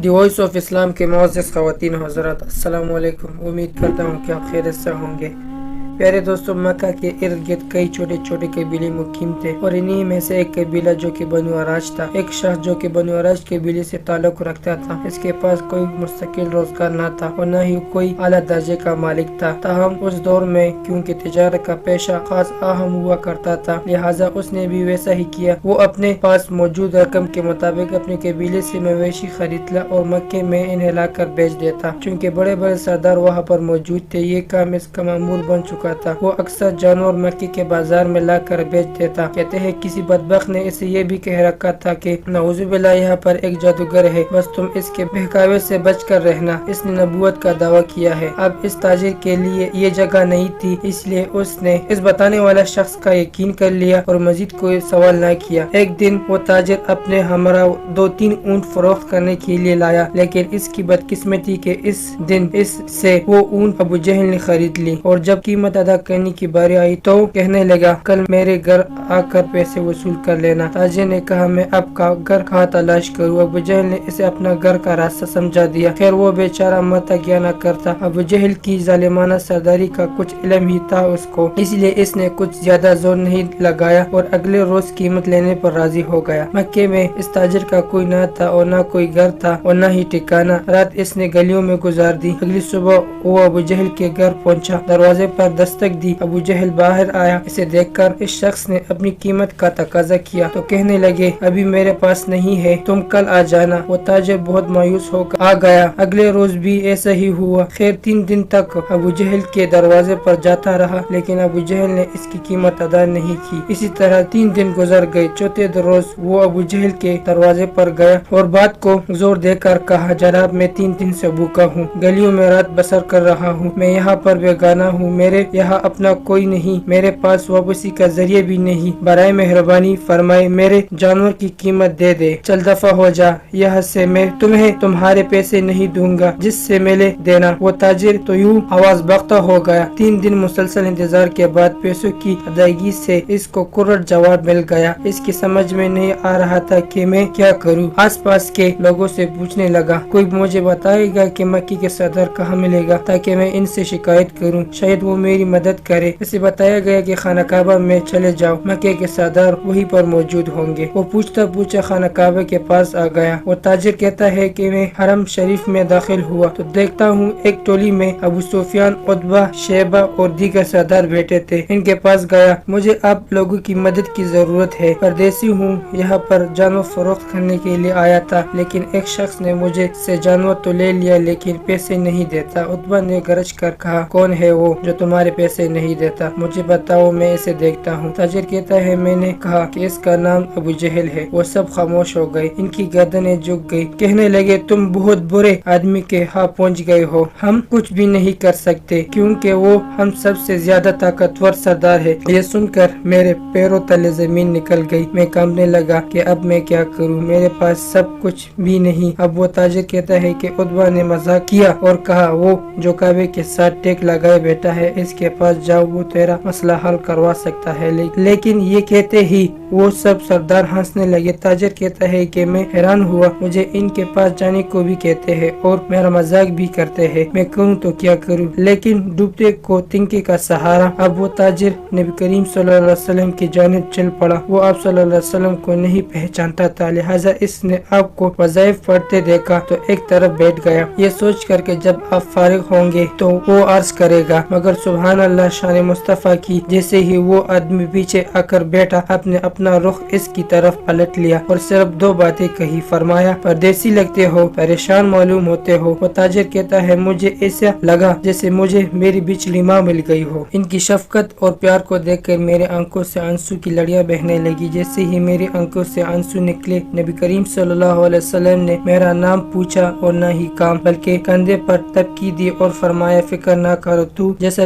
The voice of اسلام کے معزز خواتین و حضرات، السلام علیکم۔ امید کرتا ہوں کہ آپ خیریت سے ہوں گے۔ پیارے دوستو، مکہ کے ارد گرد کئی چھوٹے چھوٹے قبیلے مقیم تھے، اور انہی میں سے ایک قبیلہ جو کہ بنو اراج تھا۔ ایک شخص جو کہ بنو اراج قبیلے سے تعلق رکھتا تھا، اس کے پاس کوئی مستقل روزگار نہ تھا اور نہ ہی کوئی اعلیٰ درجے کا مالک تھا۔ تاہم اس دور میں کیونکہ تجارت کا پیشہ خاص اہم ہوا کرتا تھا، لہٰذا اس نے بھی ویسا ہی کیا۔ وہ اپنے پاس موجود رقم کے مطابق اپنے قبیلے سے مویشی خریدتا اور مکے میں انہیں لا کر بیچ دیتا۔ چونکہ بڑے بڑے سردار وہاں پر موجود تھے، یہ کام اس کا معمول بن چکا تھا۔ وہ اکثر جانور مکے کے بازار میں لا کر بیچ دیتا۔ کہتے ہیں کسی بدبخت نے اسے یہ بھی کہہ رکھا تھا کہ نعوذ باللہ، یہاں پر ایک جادوگر ہے، بس تم اس کے بہکاوے سے بچ کر رہنا۔ اس نے نبوت کا دعویٰ کیا ہے۔ اب اس تاجر کے لیے یہ جگہ نہیں تھی، اس لیے اس نے اس بتانے والا شخص کا یقین کر لیا اور مزید کوئی سوال نہ کیا۔ ایک دن وہ تاجر اپنے ہمراہ 2-3 اونٹ فروخت کرنے کے لیے لایا، لیکن اس کی بدقسمتی کہ اس دن اس سے وہ اونٹ ابو جہل نے خرید لی، اور جب قیمت ادا کرنے کی باری آئی تو کہنے لگا کل میرے گھر آ کر پیسے وصول کر لینا۔ تاجر نے کہا میں اب کا گھر کہاں تلاش کروں؟ ابو جہل نے اسے اپنا گھر کا راستہ سمجھا دیا۔ خیر وہ بیچارہ مرتا کیا نہ کرتا، ابو جہل کی ظالمانہ سرداری کا کچھ علم ہی تھا اس کو، اس لیے اس نے کچھ زیادہ زور نہیں لگایا اور اگلے روز قیمت لینے پر راضی ہو گیا۔ مکے میں اس تاجر کا کوئی نہ تھا اور نہ کوئی گھر تھا اور نہ ہی ٹھکانہ۔ رات اس نے گلیوں میں گزار دی۔ اگلی صبح وہ ابو جہل کے گھر پہنچا، دروازے پر دستک دی۔ ابو جہل باہر آیا۔ اسے دیکھ کر اس شخص نے اپنی قیمت کا تقاضا کیا تو کہنے لگے ابھی میرے پاس نہیں ہے، تم کل آ جانا۔ وہ تاجر بہت مایوس ہو کر آ گیا۔ اگلے روز بھی ایسا ہی ہوا۔ خیر 3 دن تک ابو جہل کے دروازے پر جاتا رہا، لیکن ابو جہل نے اس کی قیمت ادا نہیں کی۔ اسی طرح 3 دن گزر گئے۔ چوتھے روز وہ ابو جہل کے دروازے پر گیا اور بات کو زور دے کر کہا جناب میں 3 دن سے بھوکا ہوں، گلیوں میں رات بسر کر رہا ہوں، میں یہاں پر بیگانہ ہوں، میرے یہاں اپنا کوئی نہیں، میرے پاس واپسی کا ذریعہ بھی نہیں، برائے مہربانی فرمائے میرے جانور کی قیمت دے دے، چل دفع ہو جا یہاں سے، میں تمہیں تمہارے پیسے نہیں دوں گا جس سے ملے دینا۔ وہ تاجر تو یوں آواز باختہ ہو گیا۔ 3 دن مسلسل انتظار کے بعد پیسوں کی ادائیگی سے اس کو کرٹ جواب مل گیا۔ اس کی سمجھ میں نہیں آ رہا تھا کہ میں کیا کروں۔ آس پاس کے لوگوں سے پوچھنے لگا کوئی مجھے بتائے گا کہ مکی کے سردار کہاں ملے گا تاکہ میں ان سے شکایت کروں، شاید وہ میری مدد کرے۔ اسے بتایا گیا کہ خانہ کعبہ میں چلے جاؤ، مکے کے سردار وہیں پر موجود ہوں گے۔ وہ پوچھتا پوچھتا خانہ کعبہ کے پاس آ گیا۔ وہ تاجر کہتا ہے کہ میں حرم شریف میں داخل ہوا تو دیکھتا ہوں ایک ٹولی میں ابو سفیان، عتبہ، شیبہ اور دیگر سردار بیٹھے تھے۔ ان کے پاس گیا، مجھے آپ لوگوں کی مدد کی ضرورت ہے، پردیسی ہوں، یہاں پر جانور فروخت کرنے کے لیے آیا تھا، لیکن ایک شخص نے مجھے سے جانور تو لے لیا لیکن پیسے نہیں دیتا۔ عتبہ نے گرج کر کہا کون ہے وہ جو تمہارے پیسے نہیں دیتا؟ مجھے بتاؤ، میں اسے دیکھتا ہوں۔ تاجر کہتا ہے میں نے کہا کہ اس کا نام ابو جہل ہے۔ وہ سب خاموش ہو گئے، ان کی گردنیں جھک گئی، کہنے لگے تم بہت برے آدمی کے ہاں پہنچ گئے ہو، ہم کچھ بھی نہیں کر سکتے کیونکہ وہ ہم سب سے زیادہ طاقتور سردار ہے۔ یہ سن کر میرے پیروں تلے زمین نکل گئی، میں کانپنے لگا کہ اب میں کیا کروں، میرے پاس سب کچھ بھی نہیں۔ اب وہ تاجر کہتا ہے کہ عتبہ نے مذاق کیا اور کہا وہ جو کعبے کے ساتھ ٹیک لگائے بیٹھا ہے اس کے پاس جاؤ، وہ تیرا مسئلہ حل کروا سکتا ہے۔ لیکن یہ کہتے ہی وہ سب سردار ہنسنے لگے۔ تاجر کہتا ہے کہ میں حیران ہوا، مجھے ان کے پاس جانے کو بھی کہتے ہیں اور میرا مذاق بھی کرتے ہیں، میں کروں تو کیا کروں، لیکن ڈوبتے کو تنکے کا سہارا۔ اب وہ تاجر نبی کریم صلی اللہ علیہ وسلم کی جانب چل پڑا۔ وہ آپ صلی اللہ علیہ وسلم کو نہیں پہچانتا تھا، لہٰذا اس نے آپ کو وظائف پڑھتے دیکھا تو ایک طرف بیٹھ گیا، یہ سوچ کر کہ جب آپ فارغ ہوں گے تو وہ عرض کرے گا، مگر سبحان اللہ شان مصطفیٰ کی، جیسے ہی وہ آدمی پیچھے آ کر بیٹھا آپ نے اپنا رخ اس کی طرف پلٹ لیا اور صرف 2 باتیں کہی، فرمایا پردیسی لگتے ہو، پریشان معلوم ہوتے ہو۔ وہ تاجر کہتا ہے مجھے ایسا لگا جیسے مجھے میری بچلی ماں مل گئی ہو، ان کی شفقت اور پیار کو دیکھ کر میرے آنکھوں سے آنسو کی لڑیاں بہنے لگی۔ جیسے ہی میری آنکھوں سے آنسو نکلے نبی کریم صلی اللہ علیہ وسلم نے میرا نام پوچھا اور نہ ہی کام بلکہ کندھے پر تبکی دی اور فرمایا فکر نہ کرو، تو جیسا